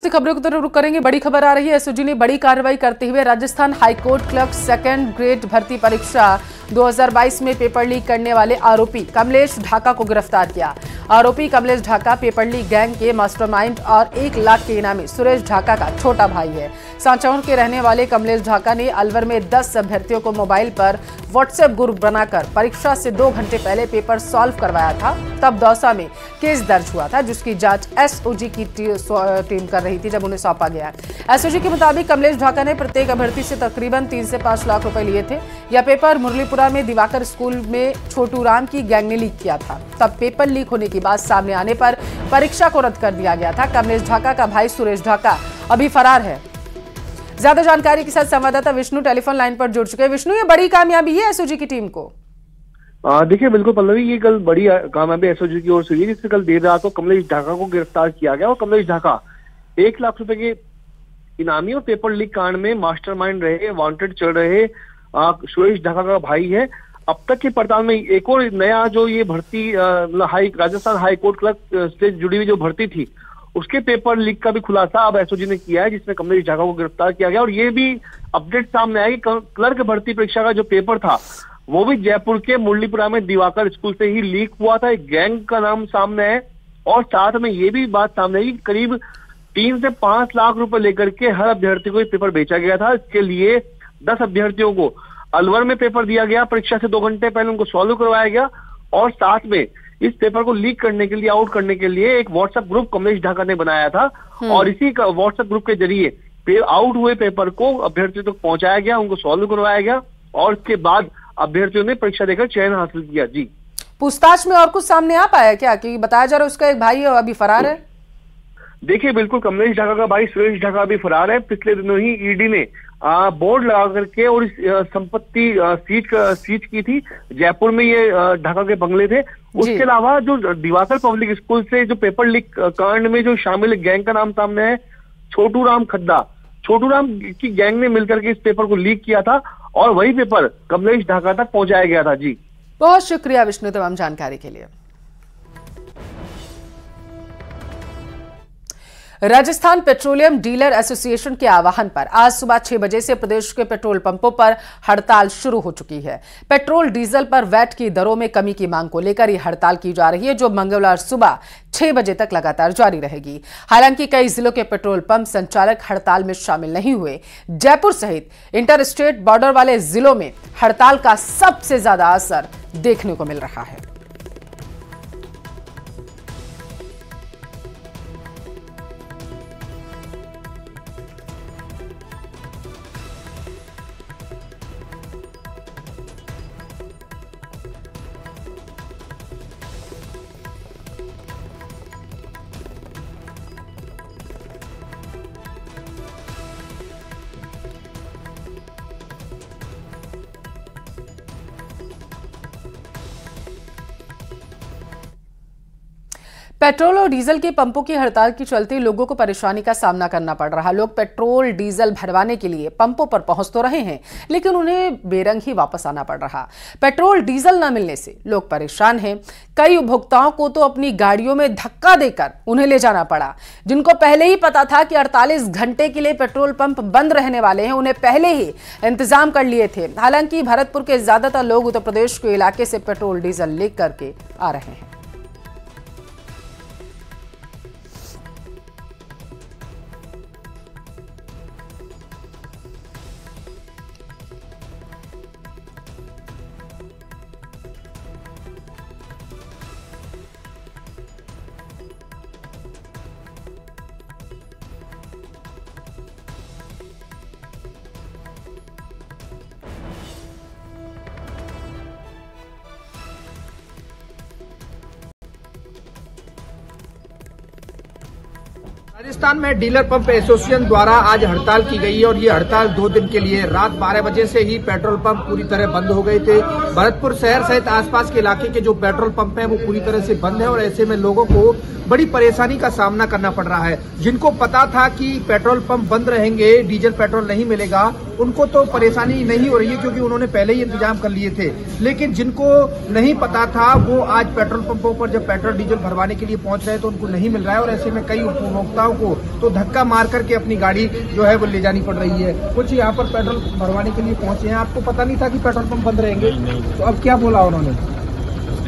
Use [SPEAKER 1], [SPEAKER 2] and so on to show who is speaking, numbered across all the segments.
[SPEAKER 1] से खबरों की तरफ रुख करेंगे। बड़ी खबर आ रही है, एसओजी ने बड़ी कार्रवाई करते हुए Rajasthan high court clerk second grade भर्ती परीक्षा 2022 में पेपर लीक करने वाले आरोपी कमलेश ढाका को गिरफ्तार किया। आरोपी Kamlesh Dhaka paper leak gang के मास्टरमाइंड और 1 लाख के इनामी सुरेश ढाका का छोटा भाई है। सांचौर के रहने वाले कमलेश ढाका ने अलवर में 10 अभ्यर्थियों को मोबाइल पर व्हाट्सएप ग्रुप बनाकर परीक्षा से 2 घंटे पहले पेपर सॉल्व करवाया था। तब दौसा में केस दर्ज हुआ था, जिसकी जांच एसओजी की टीम कर रही थी जब उन्हें सौंपा गया। एसओजी के मुताबिक कमलेश ढाका ने प्रत्येक अभ्यर्थी से तकरीबन 3 से 5 लाख रुपए लिए थे। यह पेपर मुरलीपुरा में दिवाकर स्कूल में छोटू राम की गैंग ने लीक किया था। तब पेपर लीक होने की बात सामने आने पर परीक्षा को रद्द कर दिया गया था। कमलेश ढाका का भाई सुरेश ढाका अभी फरार है। ज्यादा जानकारी के साथ संवाददाता विष्णु टेलीफोन लाइन पर जुड़ चुके हैं। विष्णु, ये बड़ी कामयाबी है एसओजी की टीम को?
[SPEAKER 2] देखिए, बिल्कुल पल्लवी, ये कल बड़ी कामयाबी एसओजी की ओर से हुई, जिससे कल देर रात को कमलेश ढाका को गिरफ्तार किया गया। और कमलेश ढाका 1 लाख रुपए के इनामी और पेपर लीक कांड में मास्टरमाइंड रहे, वांटेड चल रहे सुरेश ढाका का भाई है। अब तक की पड़ताल में एक और नया जो ये भर्ती राजस्थान हाईकोर्ट क्लर्क से जुड़ी हुई जो भर्ती थी, उसके पेपर लीक का भी खुलासा अब एसओजी ने किया है, जिसमें कमलेश ढाका को गिरफ्तार किया गया। और ये भी अपडेट सामने आया कि क्लर्क भर्ती परीक्षा का जो पेपर था वो भी जयपुर के मुरलीपुरा में दिवाकर स्कूल से ही लीक हुआ था। एक गैंग का नाम सामने है और साथ में ये भी बात सामने आई कि करीब 3 से 5 लाख रुपए लेकर के हर अभ्यर्थी को ये पेपर बेचा गया था। इसके लिए 10 अभ्यर्थियों को अलवर में पेपर दिया गया, परीक्षा से 2 घंटे पहले उनको सॉल्व करवाया गया और साथ में इस पेपर को लीक करने के लिए, आउट करने के लिए एक व्हाट्सएप ग्रुप कमलेश ढाका ने बनाया था और इसी का व्हाट्सएप ग्रुप के जरिए आउट हुए पेपर को अभ्यर्थियों तक पहुंचाया गया, उनको सॉल्व करवाया गया और इसके बाद अभ्यर्थियों ने परीक्षा देकर चयन हासिल किया। जी,
[SPEAKER 1] पूछताछ में और कुछ सामने आ पाया क्या कि बताया जा रहा है उसका एक भाई है अभी फरार है?
[SPEAKER 2] देखिए, बिल्कुल कमलेश ढाका का भाई सुरेश ढाका भी फरार है। पिछले दिनों ही ईडी ने बोर्ड लगा करके और इस संपत्ति सीज की थी। जयपुर में ये ढाका के बंगले थे। उसके अलावा जो दिवाकर पब्लिक स्कूल से जो पेपर लीक कांड में जो शामिल गैंग का नाम सामने है, छोटू राम खद्दा। छोटू राम की गैंग ने मिलकर के इस पेपर को लीक किया था और वही पेपर कमलेश ढाका तक पहुंचाया गया था। जी,
[SPEAKER 1] बहुत शुक्रिया विष्णु तमाम जानकारी के लिए। राजस्थान पेट्रोलियम डीलर एसोसिएशन के आह्वान पर आज सुबह 6 बजे से प्रदेश के पेट्रोल पंपों पर हड़ताल शुरू हो चुकी है। पेट्रोल डीजल पर वैट की दरों में कमी की मांग को लेकर यह हड़ताल की जा रही है, जो मंगलवार सुबह 6 बजे तक लगातार जारी रहेगी। हालांकि कई जिलों के पेट्रोल पंप संचालक हड़ताल में शामिल नहीं हुए। जयपुर सहित इंटर स्टेट बॉर्डर वाले जिलों में हड़ताल का सबसे ज्यादा असर देखने को मिल रहा है। पेट्रोल और डीजल के पंपों की हड़ताल के चलते लोगों को परेशानी का सामना करना पड़ रहा। लोग पेट्रोल डीजल भरवाने के लिए पंपों पर पहुंच तो रहे हैं, लेकिन उन्हें बेरंग ही वापस आना पड़ रहा। पेट्रोल डीजल न मिलने से लोग परेशान हैं। कई उपभोक्ताओं को तो अपनी गाड़ियों में धक्का देकर उन्हें ले जाना पड़ा। जिनको पहले ही पता था कि 48 घंटे के लिए पेट्रोल पंप बंद रहने वाले हैं, उन्हें पहले ही इंतजाम कर लिए थे। हालांकि भरतपुर के ज्यादातर लोग उत्तर प्रदेश के इलाके से पेट्रोल डीजल लेकर के आ रहे हैं।
[SPEAKER 3] राजस्थान में डीलर पंप एसोसिएशन द्वारा आज हड़ताल की गई है और ये हड़ताल 2 दिन के लिए रात 12 बजे से ही पेट्रोल पंप पूरी तरह बंद हो गए थे। भरतपुर शहर सहित आसपास के इलाके के जो पेट्रोल पंप हैं वो पूरी तरह से बंद है और ऐसे में लोगों को बड़ी परेशानी का सामना करना पड़ रहा है। जिनको पता था कि पेट्रोल पंप बंद रहेंगे, डीजल पेट्रोल नहीं मिलेगा, उनको तो परेशानी नहीं हो रही है क्योंकि उन्होंने पहले ही इंतजाम कर लिए थे। लेकिन जिनको नहीं पता था वो आज पेट्रोल पंपों पर जब पेट्रोल डीजल भरवाने के लिए पहुंच रहे हैं तो उनको नहीं मिल रहा है और ऐसे में कई उपभोक्ताओं को तो धक्का मार करके अपनी गाड़ी जो है वो ले जानी पड़ रही है। कुछ यहाँ पर पेट्रोल भरवाने के लिए पहुंचे हैं, आपको पता नहीं था कि पेट्रोल पंप बंद रहेंगे? तो अब क्या बोला उन्होंने?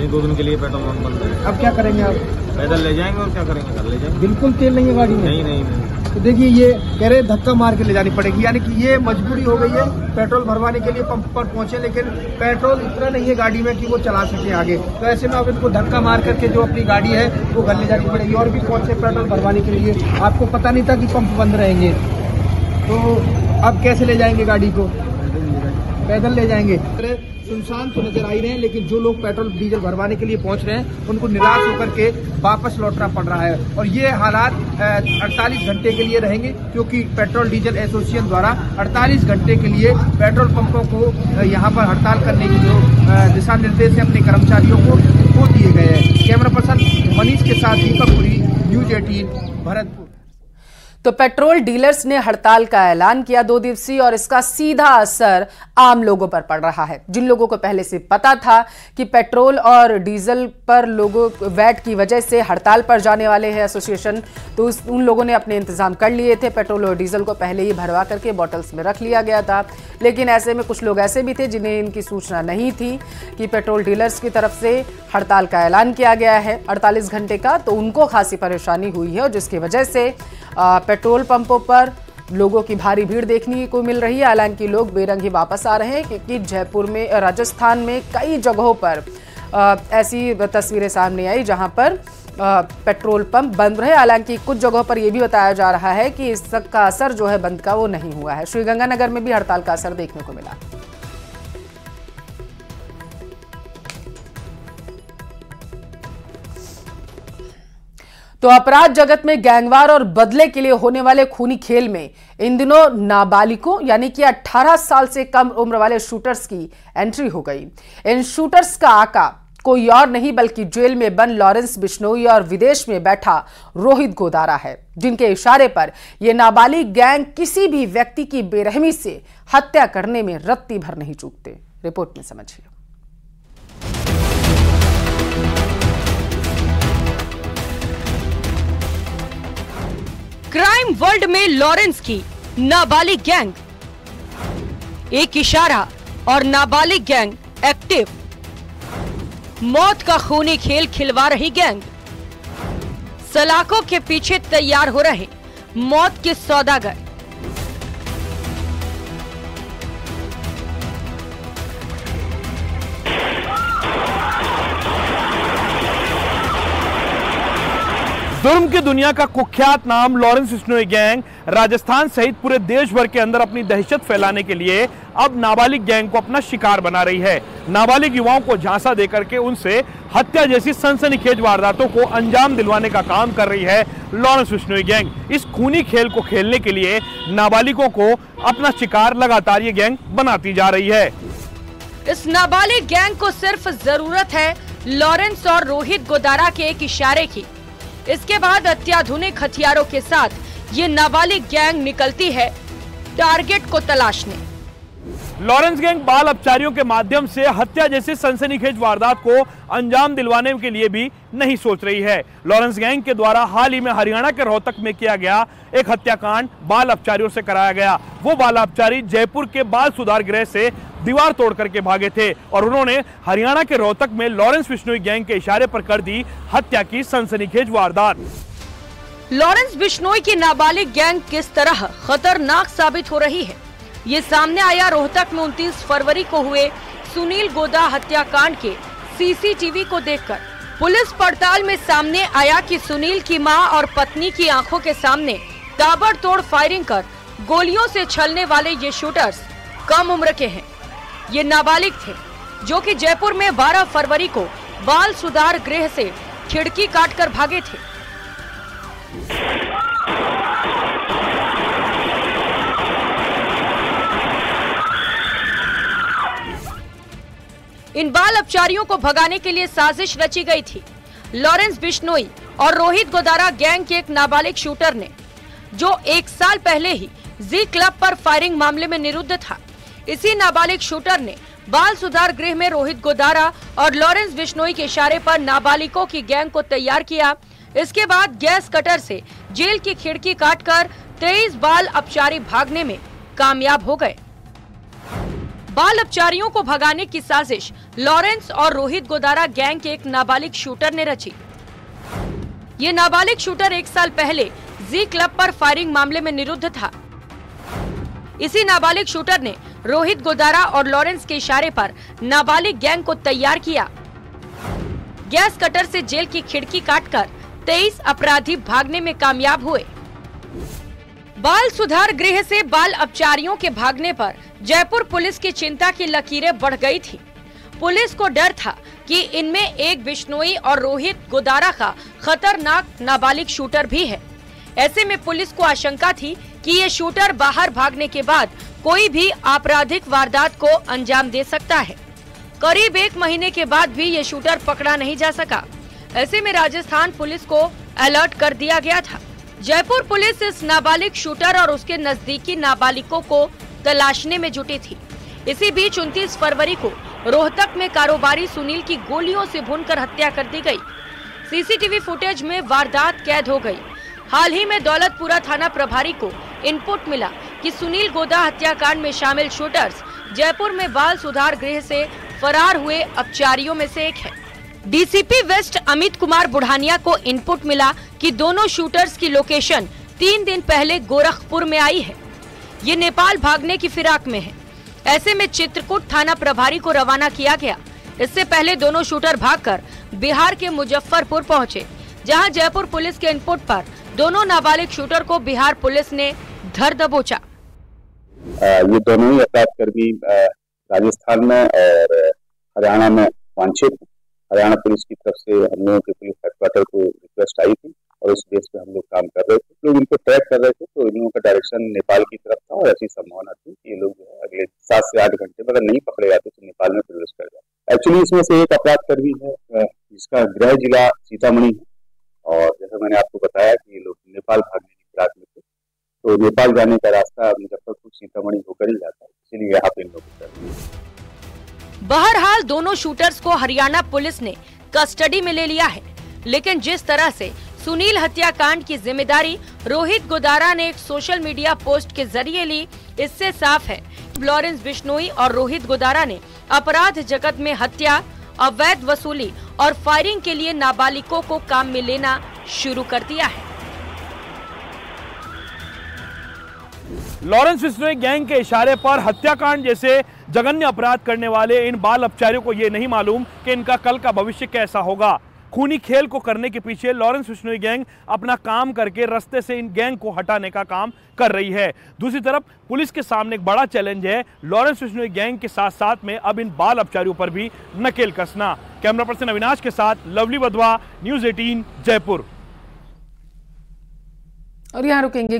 [SPEAKER 4] 2 दिन के लिए पेट्रोल पंप बंद है।
[SPEAKER 3] अब क्या करेंगे आप?
[SPEAKER 4] पैदल ले जाएंगे और क्या करेंगे, घर ले जाएंगे।
[SPEAKER 3] बिल्कुल तेल नहीं है गाड़ी में?
[SPEAKER 4] नहीं।
[SPEAKER 3] तो देखिए ये कह रहे धक्का मार के ले जानी पड़ेगी, यानी कि ये मजबूरी हो गई है। पेट्रोल भरवाने के लिए पंप पर पहुंचे लेकिन पेट्रोल इतना नहीं है गाड़ी में कि वो चला सके आगे। तो ऐसे में अब इनको धक्का मार करके जो अपनी गाड़ी है वो घर ले जानी पड़ेगी। और भी पहुंचे पेट्रोल भरवाने के लिए, आपको पता नहीं था कि पंप बंद रहेंगे, तो अब कैसे ले जाएंगे गाड़ी को? पैदल ले जाएंगे। सुनसान तो नजर आ ही रहे हैं, लेकिन जो लोग पेट्रोल डीजल भरवाने के लिए पहुंच रहे हैं उनको निराश होकर के वापस लौटना पड़ रहा है। और ये हालात 48 घंटे के लिए रहेंगे क्योंकि पेट्रोल डीजल एसोसिएशन द्वारा 48 घंटे के लिए पेट्रोल पंपों को यहाँ पर हड़ताल करने की जो दिशा निर्देश है अपने कर्मचारियों को दिए गए हैं। कैमरा पर्सन मनीष के साथ दीपक पुरी, न्यूज 18 भरतपुर।
[SPEAKER 1] तो पेट्रोल डीलर्स ने हड़ताल का ऐलान किया 2 दिवसीय और इसका सीधा असर आम लोगों पर पड़ रहा है। जिन लोगों को पहले से पता था कि पेट्रोल और डीजल पर लोगों वैट की वजह से हड़ताल पर जाने वाले हैं एसोसिएशन, तो उन लोगों ने अपने इंतजाम कर लिए थे। पेट्रोल और डीजल को पहले ही भरवा करके बॉटल्स में रख लिया गया था। लेकिन ऐसे में कुछ लोग ऐसे भी थे जिन्हें इनकी सूचना नहीं थी कि पेट्रोल डीलर्स की तरफ से हड़ताल का ऐलान किया गया है 48 घंटे का, तो उनको खासी परेशानी हुई है और जिसकी वजह से पेट्रोल पंपों पर लोगों की भारी भीड़ देखने को मिल रही है। हालांकि लोग बेरंग ही वापस आ रहे हैं क्योंकि जयपुर में, राजस्थान में कई जगहों पर ऐसी तस्वीरें सामने आई जहां पर पेट्रोल पंप बंद रहे। हालांकि कुछ जगहों पर यह भी बताया जा रहा है कि इसका असर जो है बंद का वो नहीं हुआ है। श्रीगंगानगर में भी हड़ताल का असर देखने को मिला। तो अपराध जगत में गैंगवार और बदले के लिए होने वाले खूनी खेल में इन दिनों नाबालिगों यानी कि 18 साल से कम उम्र वाले शूटर्स की एंट्री हो गई। इन शूटर्स का आका कोई और नहीं बल्कि जेल में बंद लॉरेंस बिश्नोई और विदेश में बैठा रोहित गोदारा है, जिनके इशारे पर यह नाबालिग गैंग किसी भी व्यक्ति की बेरहमी से हत्या करने में रत्ती भर नहीं चूकते। रिपोर्ट में समझिए।
[SPEAKER 5] क्राइम वर्ल्ड में लॉरेंस की नाबालिग गैंग, एक इशारा और नाबालिग गैंग एक्टिव। मौत का खूनी खेल खिलवा रही गैंग, सलाखों के पीछे तैयार हो रहे मौत के सौदागर।
[SPEAKER 6] जुर्म की दुनिया का कुख्यात नाम लॉरेंस बिश्नोई गैंग राजस्थान सहित पूरे देश भर के अंदर अपनी दहशत फैलाने के लिए अब नाबालिग गैंग को अपना शिकार बना रही है। नाबालिग युवाओं को झांसा देकर के उनसे हत्या जैसी सनसनीखेज वारदातों को अंजाम दिलवाने का काम कर रही है लॉरेंस बिश्नोई गैंग। इस खूनी खेल को खेलने के लिए नाबालिगों को अपना शिकार लगातार ये गैंग बनाती जा रही है।
[SPEAKER 5] इस नाबालिग गैंग को सिर्फ जरूरत है लॉरेंस और रोहित गोदारा के एक इशारे की। इसके बाद अत्याधुनिक हथियारों के साथ ये नाबालिग गैंग निकलती है टारगेट को तलाशने।
[SPEAKER 6] लॉरेंस गैंग बाल अपचारियों के माध्यम से हत्या जैसी सनसनीखेज वारदात को अंजाम दिलवाने के लिए भी नहीं सोच रही है। लॉरेंस गैंग के द्वारा हाल ही में हरियाणा के रोहतक में किया गया एक हत्याकांड बाल अपचारियों से कराया गया। वो बाल अपचारी जयपुर के बाल सुधार गृह से दीवार तोड़ करके भागे थे और उन्होंने हरियाणा के रोहतक में लॉरेंस बिश्नोई गैंग के इशारे पर कर दी हत्या की सनसनीखेज वारदात।
[SPEAKER 5] लॉरेंस बिश्नोई की नाबालिग गैंग किस तरह खतरनाक साबित हो रही है, ये सामने आया रोहतक में 29 फरवरी को हुए सुनील गोदा हत्याकांड के सीसीटीवी को देखकर। पुलिस पड़ताल में सामने आया कि सुनील की मां और पत्नी की आंखों के सामने ताबड़तोड़ फायरिंग कर गोलियों से छलने वाले ये शूटर्स कम उम्र के हैं। ये नाबालिग थे जो कि जयपुर में 12 फरवरी को बाल सुधार गृह से खिड़की काटकर भागे थे। इन बाल अपचारियों को भगाने के लिए साजिश रची गई थी। लॉरेंस बिश्नोई और रोहित गोदारा गैंग के एक नाबालिग शूटर ने, जो 1 साल पहले ही जी क्लब पर फायरिंग मामले में निरुद्ध था। इसी नाबालिग शूटर ने बाल सुधार गृह में रोहित गोदारा और लॉरेंस बिश्नोई के इशारे पर नाबालिगों की गैंग को तैयार किया। इसके बाद गैस कटर से जेल की खिड़की काटकर 23 बाल अपचारी भागने में कामयाब हो गए। बाल अपचारियों को भगाने की साजिश लॉरेंस और रोहित गोदारा गैंग के एक नाबालिग शूटर ने रची। ये नाबालिग शूटर 1 साल पहले जी क्लब पर फायरिंग मामले में निरुद्ध था। इसी नाबालिग शूटर ने रोहित गोदारा और लॉरेंस के इशारे पर नाबालिग गैंग को तैयार किया। गैस कटर से जेल की खिड़की काटकर 23 अपराधी भागने में कामयाब हुए। बाल सुधार गृह से बाल अपचारियों के भागने पर जयपुर पुलिस की चिंता की लकीरें बढ़ गई थी। पुलिस को डर था कि इनमें एक बिश्नोई और रोहित गोदारा का खतरनाक नाबालिग शूटर भी है। ऐसे में पुलिस को आशंका थी कि ये शूटर बाहर भागने के बाद कोई भी आपराधिक वारदात को अंजाम दे सकता है। करीब 1 महीने के बाद भी ये शूटर पकड़ा नहीं जा सका। ऐसे में राजस्थान पुलिस को अलर्ट कर दिया गया था। जयपुर पुलिस इस नाबालिग शूटर और उसके नजदीकी नाबालिगों को तलाशने में जुटी थी। इसी बीच 29 फरवरी को रोहतक में कारोबारी सुनील की गोलियों से भूनकर हत्या कर दी गई। सीसीटीवी फुटेज में वारदात कैद हो गई। हाल ही में दौलतपुरा थाना प्रभारी को इनपुट मिला कि सुनील गोदा हत्याकांड में शामिल शूटर्स जयपुर में बाल सुधार गृह से फरार हुए अपचारियों में से एक है। डीसीपी वेस्ट अमित कुमार बुढ़ानिया को इनपुट मिला कि दोनों शूटर्स की लोकेशन 3 दिन पहले गोरखपुर में आई है। ये नेपाल भागने की फिराक में है। ऐसे में चित्रकूट थाना प्रभारी को रवाना किया गया। इससे पहले दोनों शूटर भागकर बिहार के मुजफ्फरपुर पहुंचे, जहां जयपुर पुलिस के इनपुट पर दोनों नाबालिग शूटर को बिहार पुलिस ने धर दबोचा।
[SPEAKER 7] ये दोनों ही अपराधकर्मी राजस्थान में और हरियाणा में वांछित हैं। हरियाणा पुलिस की तरफ से हम लोगों के पुलिस हेडक्वार्टर को रिक्वेस्ट आई थी और उस बेस पे हम लोग काम कर रहे थे। लोग इनको ट्रैक कर रहे थे, तो इन लोगों का डायरेक्शन नेपाल की तरफ था और ऐसी संभावना थी कि ये लोग जो है अगले 7 से 8 घंटे में अगर नहीं पकड़े जाते तो नेपाल में प्रवेश कर जाए। एक्चुअली इसमें से एक अपराधकर्मी है जिसका गृह जिला सीतामढ़ी है और जैसा मैंने आपको बताया कि ये लोग नेपाल भागने की फिराक में थे, तो नेपाल जाने का रास्ता मुजफ्फरपुर सीतामढ़ी होकर ही जाता है, इसीलिए यहाँ पे इन लोग कर रहे हैं।
[SPEAKER 5] बहरहाल दोनों शूटर्स को हरियाणा पुलिस ने कस्टडी में ले लिया है, लेकिन जिस तरह से सुनील हत्याकांड की जिम्मेदारी रोहित गोदारा ने एक सोशल मीडिया पोस्ट के जरिए ली, इससे साफ है लॉरेंस बिश्नोई और रोहित गोदारा ने अपराध जगत में हत्या, अवैध वसूली और फायरिंग के लिए नाबालिगों को काम में लेना शुरू कर दिया है।
[SPEAKER 6] लॉरेंस बिश्नोई गैंग के इशारे पर हत्याकांड जैसे जघन्य अपराध करने वाले इन बाल अपचारियों को ये नहीं मालूम कि इनका कल का भविष्य कैसा होगा। खूनी खेल को करने के पीछे लॉरेंस बिश्नोई गैंग अपना काम करके रास्ते से इन गैंग को हटाने का काम कर रही है। दूसरी तरफ पुलिस के सामने एक बड़ा चैलेंज है लॉरेंस बिश्नोई गैंग के साथ साथ में अब इन बाल अपचारियों पर भी नकेल कसना। कैमरा पर्सन अविनाश के साथ लवली वधवा, न्यूज़ 18 जयपुर।
[SPEAKER 1] और यहाँ रुकेंगे।